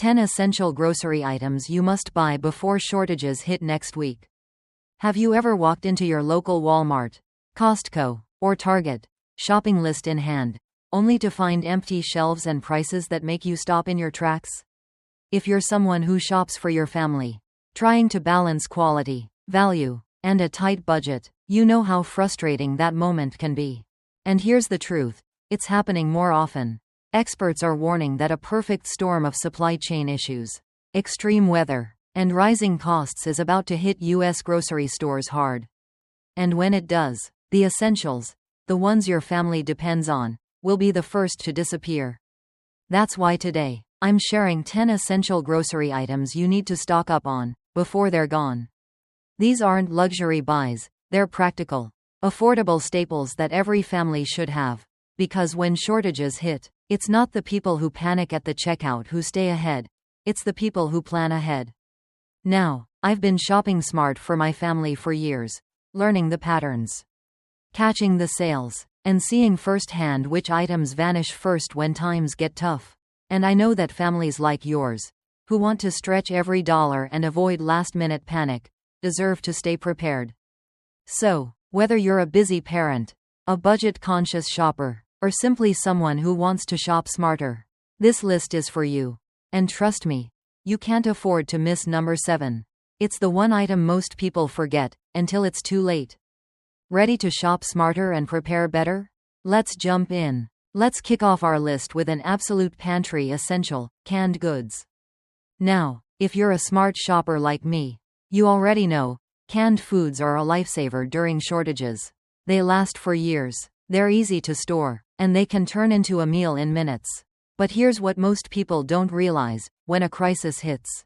10 essential grocery items you must buy before shortages hit next week. Have you ever walked into your local Walmart, Costco, or Target, shopping list in hand, only to find empty shelves and prices that make you stop in your tracks? If you're someone who shops for your family, trying to balance quality, value, and a tight budget, you know how frustrating that moment can be. And here's the truth, it's happening more often. Experts are warning that a perfect storm of supply chain issues, extreme weather, and rising costs is about to hit U.S. grocery stores hard. And when it does, the essentials, the ones your family depends on, will be the first to disappear. That's why today, I'm sharing 10 essential grocery items you need to stock up on, before they're gone. These aren't luxury buys, they're practical, affordable staples that every family should have. Because when shortages hit, it's not the people who panic at the checkout who stay ahead, it's the people who plan ahead. Now, I've been shopping smart for my family for years, learning the patterns, catching the sales, and seeing firsthand which items vanish first when times get tough. And I know that families like yours, who want to stretch every dollar and avoid last-minute panic, deserve to stay prepared. So, whether you're a busy parent, a budget-conscious shopper, or simply someone who wants to shop smarter, this list is for you. And trust me, you can't afford to miss number 7. It's the one item most people forget, until it's too late. Ready to shop smarter and prepare better? Let's jump in. Let's kick off our list with an absolute pantry essential, canned goods. Now, if you're a smart shopper like me, you already know, canned foods are a lifesaver during shortages. They last for years, they're easy to store, and they can turn into a meal in minutes. But here's what most people don't realize, when a crisis hits.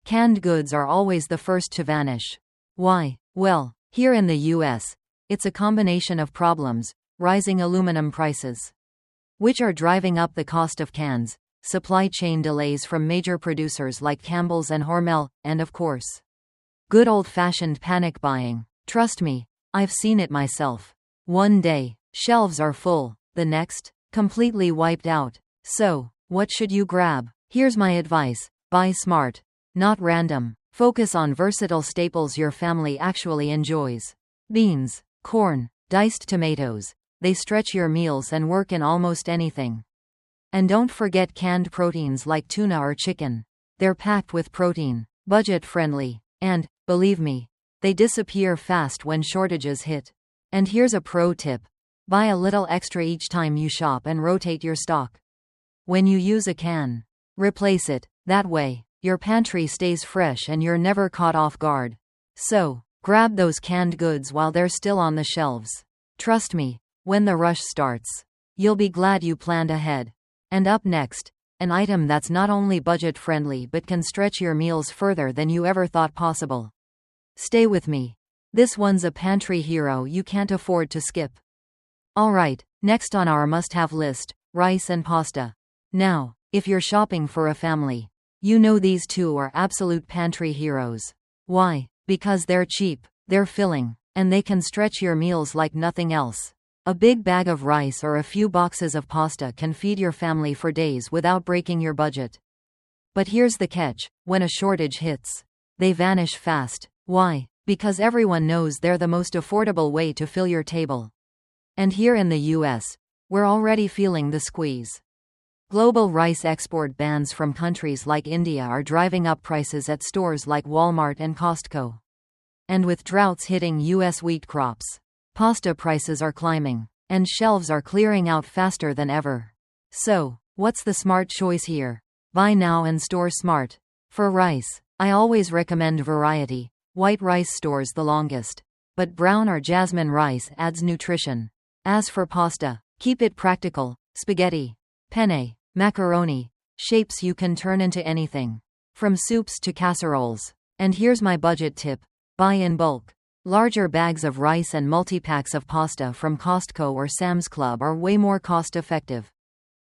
Canned goods are always the first to vanish. Why? Well, here in the US, it's a combination of problems, rising aluminum prices, which are driving up the cost of cans, supply chain delays from major producers like Campbell's and Hormel, and of course, good old-fashioned panic buying. Trust me, I've seen it myself. One day, shelves are full, the next, completely wiped out. So, what should you grab? Here's my advice: buy smart, not random. Focus on versatile staples your family actually enjoys. Beans, corn, diced tomatoes. They stretch your meals and work in almost anything. And don't forget canned proteins like tuna or chicken. They're packed with protein, budget-friendly, and, believe me, they disappear fast when shortages hit. And here's a pro tip: buy a little extra each time you shop and rotate your stock. When you use a can, replace it. That way, your pantry stays fresh and you're never caught off guard. So, grab those canned goods while they're still on the shelves. Trust me, when the rush starts, you'll be glad you planned ahead. And up next, an item that's not only budget-friendly but can stretch your meals further than you ever thought possible. Stay with me. This one's a pantry hero you can't afford to skip. Alright, next on our must-have list, rice and pasta. Now, if you're shopping for a family, you know these two are absolute pantry heroes. Why? Because they're cheap, they're filling, and they can stretch your meals like nothing else. A big bag of rice or a few boxes of pasta can feed your family for days without breaking your budget. But here's the catch: when a shortage hits, they vanish fast. Why? Because everyone knows they're the most affordable way to fill your table. And here in the US, we're already feeling the squeeze. Global rice export bans from countries like India are driving up prices at stores like Walmart and Costco. And with droughts hitting US wheat crops, pasta prices are climbing, and shelves are clearing out faster than ever. So, what's the smart choice here? Buy now and store smart. For rice, I always recommend variety. White rice stores the longest, but brown or jasmine rice adds nutrition. As for pasta, keep it practical: spaghetti, penne, macaroni, shapes you can turn into anything, from soups to casseroles. And here's my budget tip: buy in bulk. Larger bags of rice and multi-packs of pasta from Costco or Sam's Club are way more cost-effective.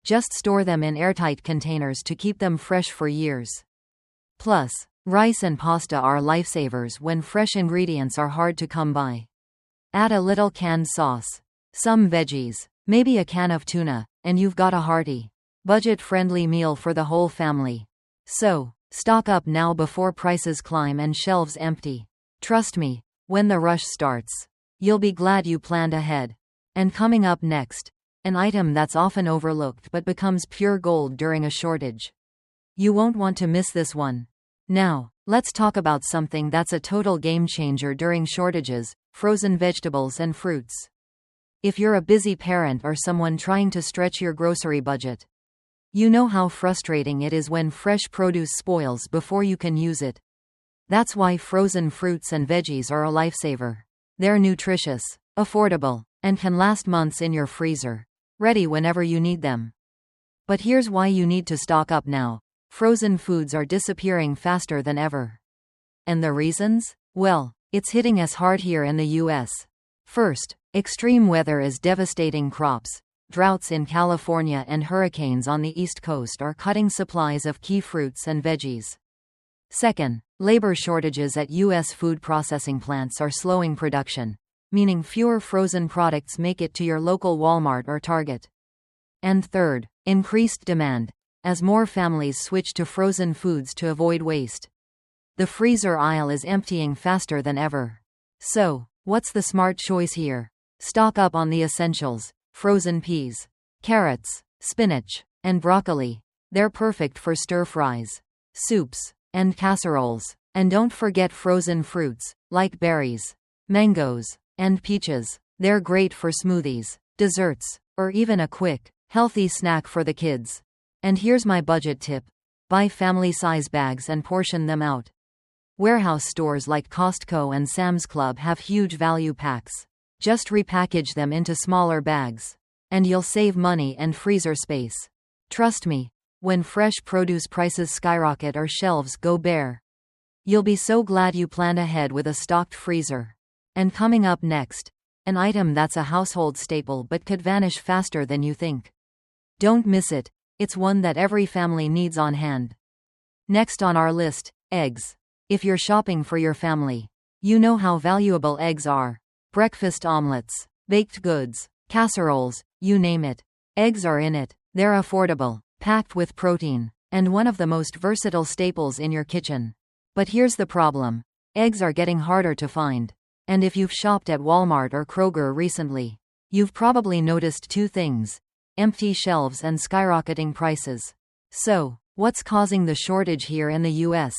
Just store them in airtight containers to keep them fresh for years. Plus, rice and pasta are lifesavers when fresh ingredients are hard to come by. Add a little canned sauce, some veggies, maybe a can of tuna, and you've got a hearty, budget-friendly meal for the whole family. So, stock up now before prices climb and shelves empty. Trust me, when the rush starts, you'll be glad you planned ahead. And coming up next, an item that's often overlooked but becomes pure gold during a shortage. You won't want to miss this one. Now, let's talk about something that's a total game changer during shortages: frozen vegetables and fruits. If you're a busy parent or someone trying to stretch your grocery budget, you know how frustrating it is when fresh produce spoils before you can use it. That's why frozen fruits and veggies are a lifesaver. They're nutritious, affordable, and can last months in your freezer, ready whenever you need them. But here's why you need to stock up now. Frozen foods are disappearing faster than ever. And the reasons? Well, it's hitting us hard here in the US. First, extreme weather is devastating crops. Droughts in California and hurricanes on the East Coast are cutting supplies of key fruits and veggies. Second, labor shortages at U.S. food processing plants are slowing production, meaning fewer frozen products make it to your local Walmart or Target. And third, increased demand, as more families switch to frozen foods to avoid waste. The freezer aisle is emptying faster than ever. So, what's the smart choice here? Stock up on the essentials: frozen peas, carrots, spinach, and broccoli. They're perfect for stir-fries, soups, and casseroles. And don't forget frozen fruits, like berries, mangoes, and peaches. They're great for smoothies, desserts, or even a quick, healthy snack for the kids. And here's my budget tip: buy family-size bags and portion them out. Warehouse stores like Costco and Sam's Club have huge value packs. Just repackage them into smaller bags, and you'll save money and freezer space. Trust me, when fresh produce prices skyrocket or shelves go bare, you'll be so glad you planned ahead with a stocked freezer. And coming up next, an item that's a household staple but could vanish faster than you think. Don't miss it, it's one that every family needs on hand. Next on our list, eggs. If you're shopping for your family, you know how valuable eggs are. Breakfast omelets, baked goods, casseroles, you name it. Eggs are in it. They're affordable, packed with protein, and one of the most versatile staples in your kitchen. But here's the problem: eggs are getting harder to find. And if you've shopped at Walmart or Kroger recently, you've probably noticed two things: empty shelves and skyrocketing prices. So, what's causing the shortage here in the US?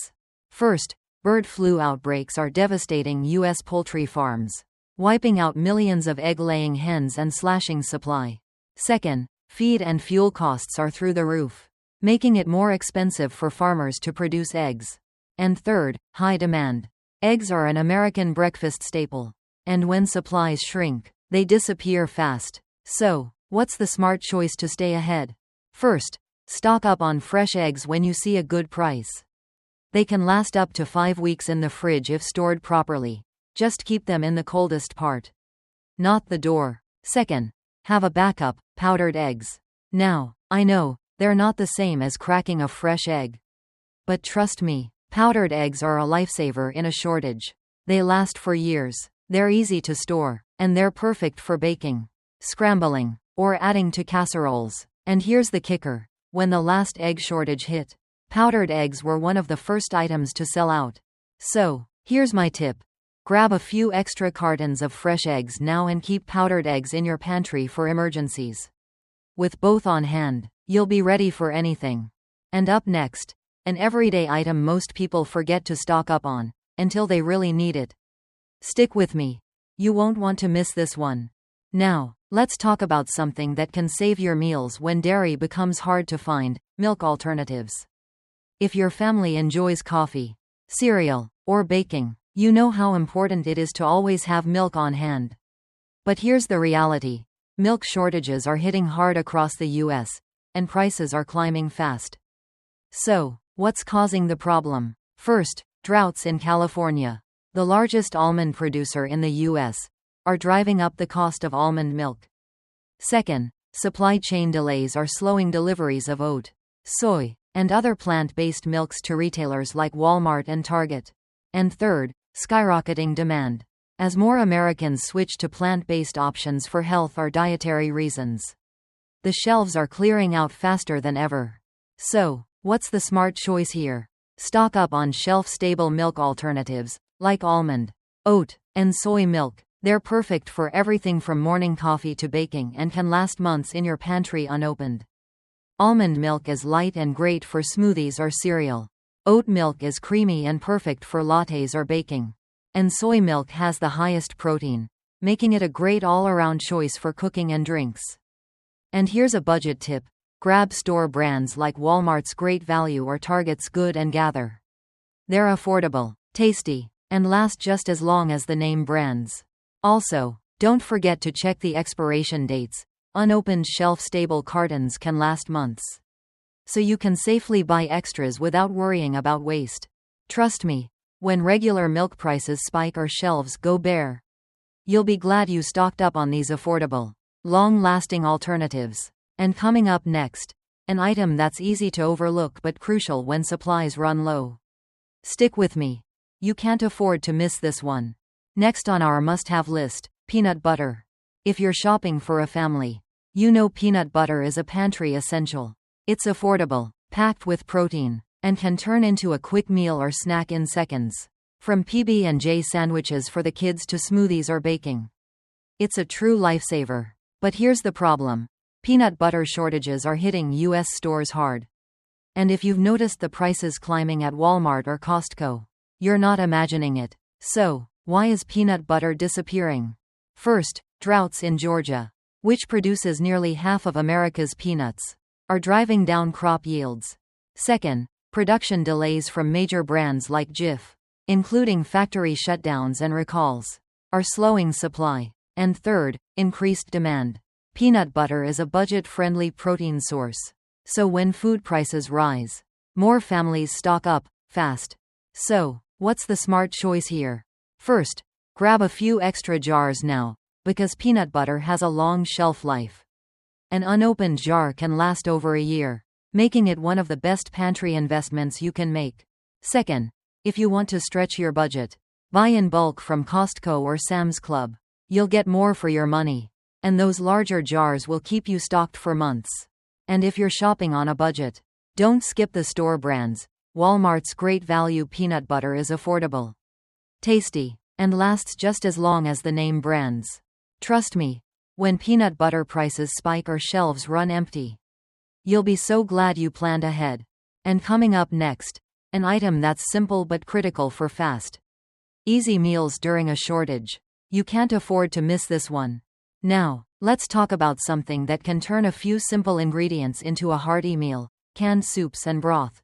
First, bird flu outbreaks are devastating US poultry farms, wiping out millions of egg-laying hens and slashing supply. Second, feed and fuel costs are through the roof, making it more expensive for farmers to produce eggs. And third, high demand. Eggs are an American breakfast staple, and when supplies shrink, they disappear fast. So, what's the smart choice to stay ahead? First, stock up on fresh eggs when you see a good price. They can last up to 5 weeks in the fridge if stored properly. Just keep them in the coldest part, not the door. Second, have a backup: powdered eggs. Now, I know, they're not the same as cracking a fresh egg. But trust me, powdered eggs are a lifesaver in a shortage. They last for years, they're easy to store, and they're perfect for baking, scrambling, or adding to casseroles. And here's the kicker: when the last egg shortage hit, powdered eggs were one of the first items to sell out. So, here's my tip: grab a few extra cartons of fresh eggs now and keep powdered eggs in your pantry for emergencies. With both on hand, you'll be ready for anything. And up next, an everyday item most people forget to stock up on, until they really need it. Stick with me. You won't want to miss this one. Now, let's talk about something that can save your meals when dairy becomes hard to find: milk alternatives. If your family enjoys coffee, cereal, or baking, you know how important it is to always have milk on hand. But here's the reality: milk shortages are hitting hard across the US, and prices are climbing fast. So, what's causing the problem? First, droughts in California, the largest almond producer in the US, are driving up the cost of almond milk. Second, supply chain delays are slowing deliveries of oat, soy, and other plant-based milks to retailers like Walmart and Target. And third, skyrocketing demand, as more Americans switch to plant-based options for health or dietary reasons. The shelves are clearing out faster than ever. So, What's the smart choice here? Stock up on shelf-stable milk alternatives, like almond, oat, and soy milk. They're perfect for everything from morning coffee to baking and can last months in your pantry unopened. Almond milk is light and great for smoothies or cereal. Oat milk is creamy and perfect for lattes or baking. And soy milk has the highest protein, making it a great all-around choice for cooking and drinks. And here's a budget tip. Grab store brands like Walmart's Great Value or Target's Good and Gather. They're affordable, tasty, and last just as long as the name brands. Also, don't forget to check the expiration dates. Unopened shelf-stable cartons can last months. So you can safely buy extras without worrying about waste. Trust me, when regular milk prices spike or shelves go bare, you'll be glad you stocked up on these affordable, long-lasting alternatives. And coming up next, an item that's easy to overlook but crucial when supplies run low. Stick with me. You can't afford to miss this one. Next on our must-have list, peanut butter. If you're shopping for a family, you know peanut butter is a pantry essential. It's affordable, packed with protein, and can turn into a quick meal or snack in seconds. From PB&J sandwiches for the kids to smoothies or baking. It's a true lifesaver. But here's the problem. Peanut butter shortages are hitting U.S. stores hard. And if you've noticed the prices climbing at Walmart or Costco, you're not imagining it. So, why is peanut butter disappearing? First, droughts in Georgia, which produces nearly half of America's peanuts, are driving down crop yields. Second, production delays from major brands like Jif, including factory shutdowns and recalls, are slowing supply. And third, increased demand. Peanut butter is a budget-friendly protein source. So when food prices rise, more families stock up, fast. So, what's the smart choice here? First, grab a few extra jars now, because peanut butter has a long shelf life. An unopened jar can last over a year, making it one of the best pantry investments you can make. Second, if you want to stretch your budget, buy in bulk from Costco or Sam's Club. You'll get more for your money. And those larger jars will keep you stocked for months. And if you're shopping on a budget, don't skip the store brands. Walmart's Great Value peanut butter is affordable, tasty, and lasts just as long as the name brands. Trust me, when peanut butter prices spike or shelves run empty, you'll be so glad you planned ahead. And coming up next, an item that's simple but critical for fast, easy meals during a shortage. You can't afford to miss this one. Now, let's talk about something that can turn a few simple ingredients into a hearty meal: canned soups and broth.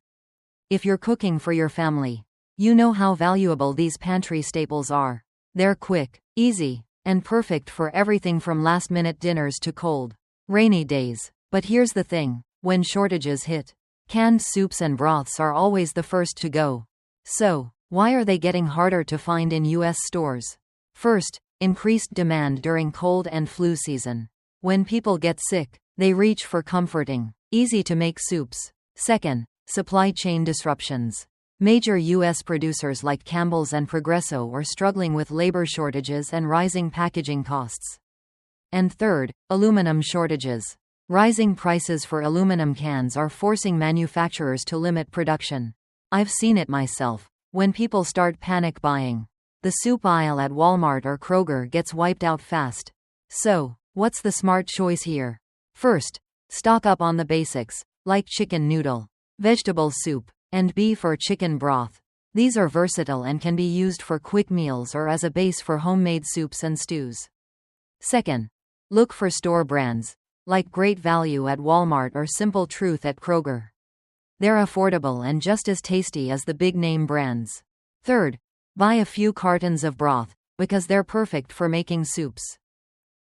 If you're cooking for your family, you know how valuable these pantry staples are. They're quick, easy, and perfect for everything from last-minute dinners to cold, rainy days. But here's the thing, when shortages hit, canned soups and broths are always the first to go. So, why are they getting harder to find in U.S. stores? First, increased demand during cold and flu season. When people get sick, they reach for comforting, easy-to-make soups. Second, supply chain disruptions. Major U.S. producers like Campbell's and Progresso are struggling with labor shortages and rising packaging costs. And third, aluminum shortages. Rising prices for aluminum cans are forcing manufacturers to limit production. I've seen it myself. When people start panic buying, the soup aisle at Walmart or Kroger gets wiped out fast. So, what's the smart choice here? First, stock up on the basics, like chicken noodle, vegetable soup, and beef or chicken broth. These are versatile and can be used for quick meals or as a base for homemade soups and stews. Second, look for store brands, like Great Value at Walmart or Simple Truth at Kroger. They're affordable and just as tasty as the big-name brands. Third, buy a few cartons of broth, because they're perfect for making soups,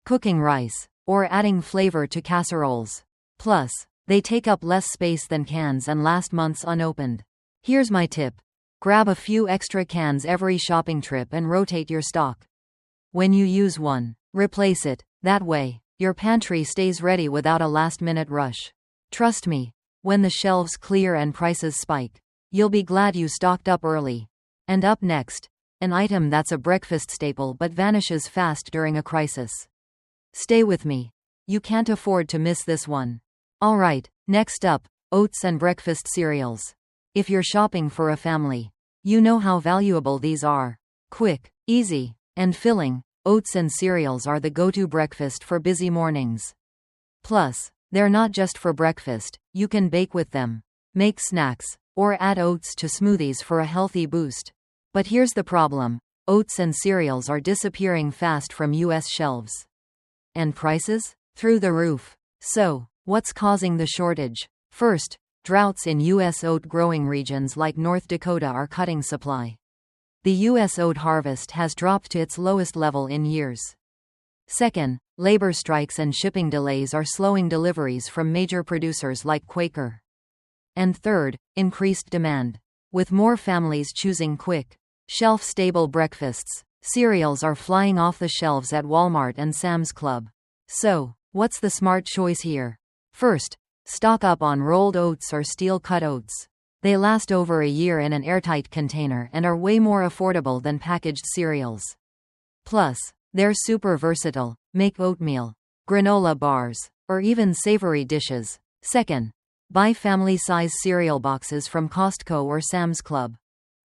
cooking rice, or adding flavor to casseroles. Plus, they take up less space than cans and last months unopened. Here's my tip. Grab a few extra cans every shopping trip and rotate your stock. When you use one, replace it. That way, your pantry stays ready without a last-minute rush. Trust me, when the shelves clear and prices spike, you'll be glad you stocked up early. And up next, an item that's a breakfast staple but vanishes fast during a crisis. Stay with me. You can't afford to miss this one. Alright, next up, oats and breakfast cereals. If you're shopping for a family, you know how valuable these are. Quick, easy, and filling, oats and cereals are the go-to breakfast for busy mornings. Plus, they're not just for breakfast, you can bake with them, make snacks, or add oats to smoothies for a healthy boost. But here's the problem: oats and cereals are disappearing fast from US shelves. And prices? Through the roof. So, what's causing the shortage? First, droughts in US oat growing regions like North Dakota are cutting supply. The US oat harvest has dropped to its lowest level in years. Second, labor strikes and shipping delays are slowing deliveries from major producers like Quaker. And third, increased demand. With more families choosing quick, shelf-stable breakfasts, cereals are flying off the shelves at Walmart and Sam's Club. So, what's the smart choice here? First, stock up on rolled oats or steel-cut oats. They last over a year in an airtight container and are way more affordable than packaged cereals. Plus, they're super versatile: make oatmeal, granola bars, or even savory dishes. Second, buy family-size cereal boxes from Costco or Sam's Club.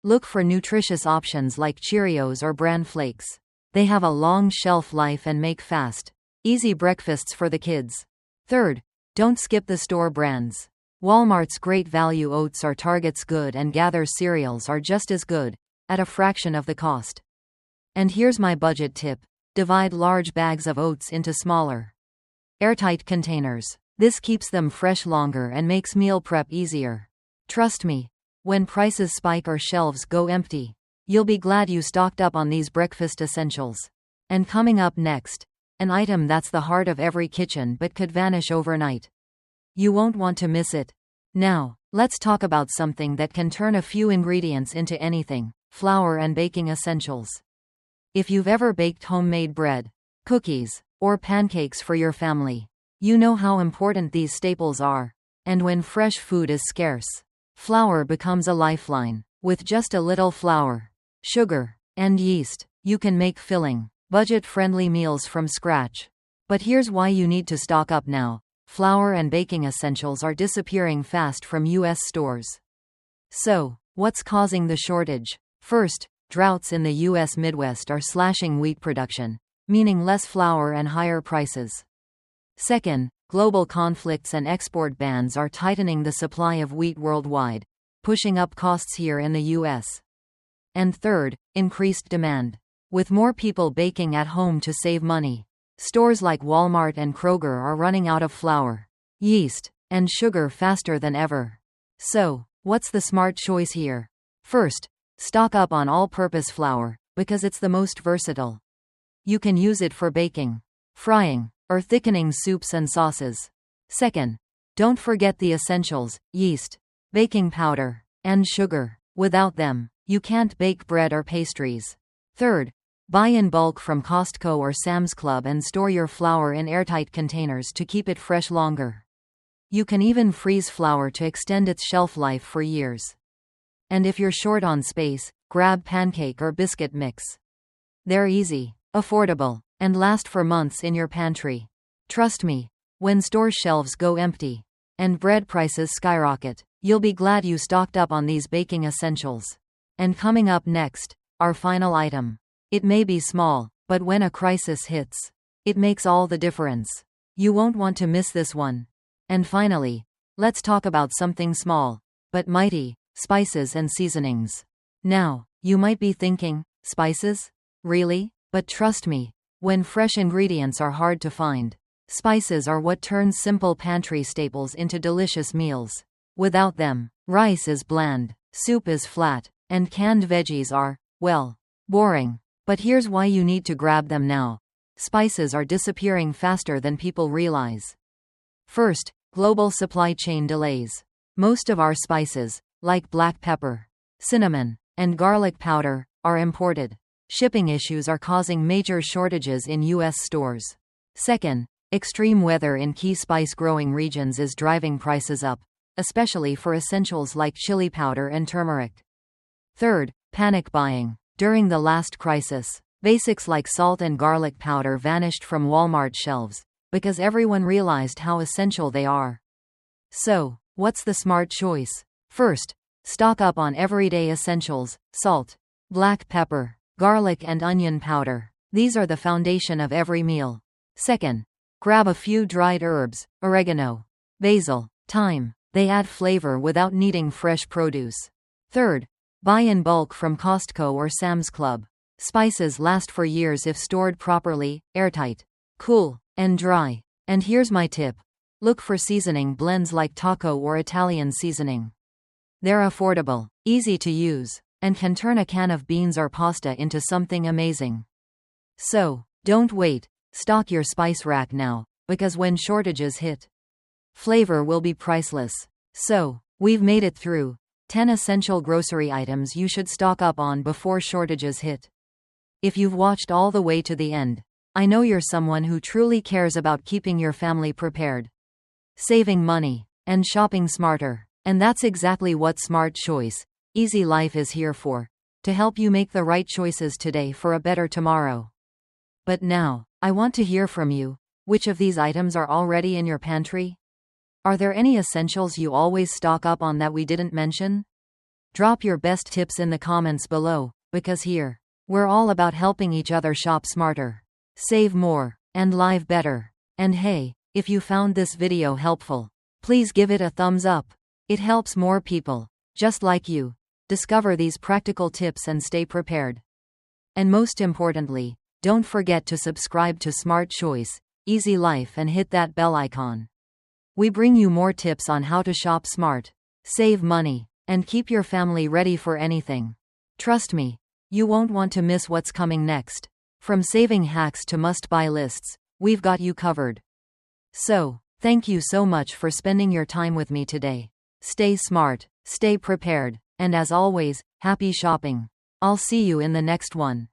Look for nutritious options like Cheerios or Bran Flakes. They have a long shelf life and make fast, easy breakfasts for the kids. Third, don't skip the store brands. Walmart's Great Value Oats or Target's Good and Gather cereals are just as good, at a fraction of the cost. And here's my budget tip: divide large bags of oats into smaller, airtight containers. This keeps them fresh longer and makes meal prep easier. Trust me, when prices spike or shelves go empty, you'll be glad you stocked up on these breakfast essentials. And coming up next, an item that's the heart of every kitchen but could vanish overnight. You won't want to miss it. Now, let's talk about something that can turn a few ingredients into anything: flour and baking essentials. If you've ever baked homemade bread, cookies, or pancakes for your family, you know how important these staples are. And when fresh food is scarce, flour becomes a lifeline. With just a little flour, sugar, and yeast, you can make filling, budget-friendly meals from scratch. But here's why you need to stock up now: flour and baking essentials are disappearing fast from US stores. So, what's causing the shortage? First, droughts in the US Midwest are slashing wheat production, meaning less flour and higher prices. Second, global conflicts and export bans are tightening the supply of wheat worldwide, pushing up costs here in the US. And third, increased demand. With more people baking at home to save money, stores like Walmart and Kroger are running out of flour, yeast, and sugar faster than ever. So, what's the smart choice here? First, stock up on all-purpose flour, because it's the most versatile. You can use it for baking, frying, or thickening soups and sauces. Second, don't forget the essentials: yeast, baking powder, and sugar. Without them, you can't bake bread or pastries. Third, buy in bulk from Costco or Sam's Club and store your flour in airtight containers to keep it fresh longer. You can even freeze flour to extend its shelf life for years. And if you're short on space, grab pancake or biscuit mix. They're easy, affordable, and last for months in your pantry. Trust me, when store shelves go empty and bread prices skyrocket, you'll be glad you stocked up on these baking essentials. And coming up next, our final item. It may be small, but when a crisis hits, it makes all the difference. You won't want to miss this one. And finally, let's talk about something small, but mighty: spices and seasonings. Now, you might be thinking, spices? Really? But trust me, when fresh ingredients are hard to find, spices are what turns simple pantry staples into delicious meals. Without them, rice is bland, soup is flat, and canned veggies are, well, boring. But here's why you need to grab them now. Spices are disappearing faster than people realize. First, global supply chain delays. Most of our spices, like black pepper, cinnamon, and garlic powder, are imported. Shipping issues are causing major shortages in US stores. Second, extreme weather in key spice-growing regions is driving prices up, especially for essentials like chili powder and turmeric. Third, panic buying. During the last crisis, basics like salt and garlic powder vanished from Walmart shelves, because everyone realized how essential they are. So, What's the smart choice? First, stock up on everyday essentials: salt, black pepper, garlic, and onion powder. These are the foundation of every meal. Second, grab a few dried herbs: oregano, basil, thyme. They add flavor without needing fresh produce. Third, buy in bulk from Costco or Sam's Club. Spices last for years if stored properly, airtight, cool, and dry. And here's my tip: look for seasoning blends like taco or Italian seasoning. They're affordable, easy to use, and can turn a can of beans or pasta into something amazing. So, don't wait. Stock your spice rack now, because when shortages hit, flavor will be priceless. So, we've made it through 10 essential grocery items you should stock up on before shortages hit. If you've watched all the way to the end, I know you're someone who truly cares about keeping your family prepared, saving money, and shopping smarter. And that's exactly what Smart Choice, Easy Life is here for, to help you make the right choices today for a better tomorrow. But now, I want to hear from you. Which of these items are already in your pantry? Are there any essentials you always stock up on that we didn't mention? Drop your best tips in the comments below, because here, we're all about helping each other shop smarter, save more, and live better. And hey, if you found this video helpful, please give it a thumbs up. It helps more people, just like you, discover these practical tips and stay prepared. And most importantly, don't forget to subscribe to Smart Choice, Easy Life, and hit that bell icon. We bring you more tips on how to shop smart, save money, and keep your family ready for anything. Trust me, you won't want to miss what's coming next. From saving hacks to must-buy lists, we've got you covered. So, thank you so much for spending your time with me today. Stay smart, stay prepared, and as always, happy shopping. I'll see you in the next one.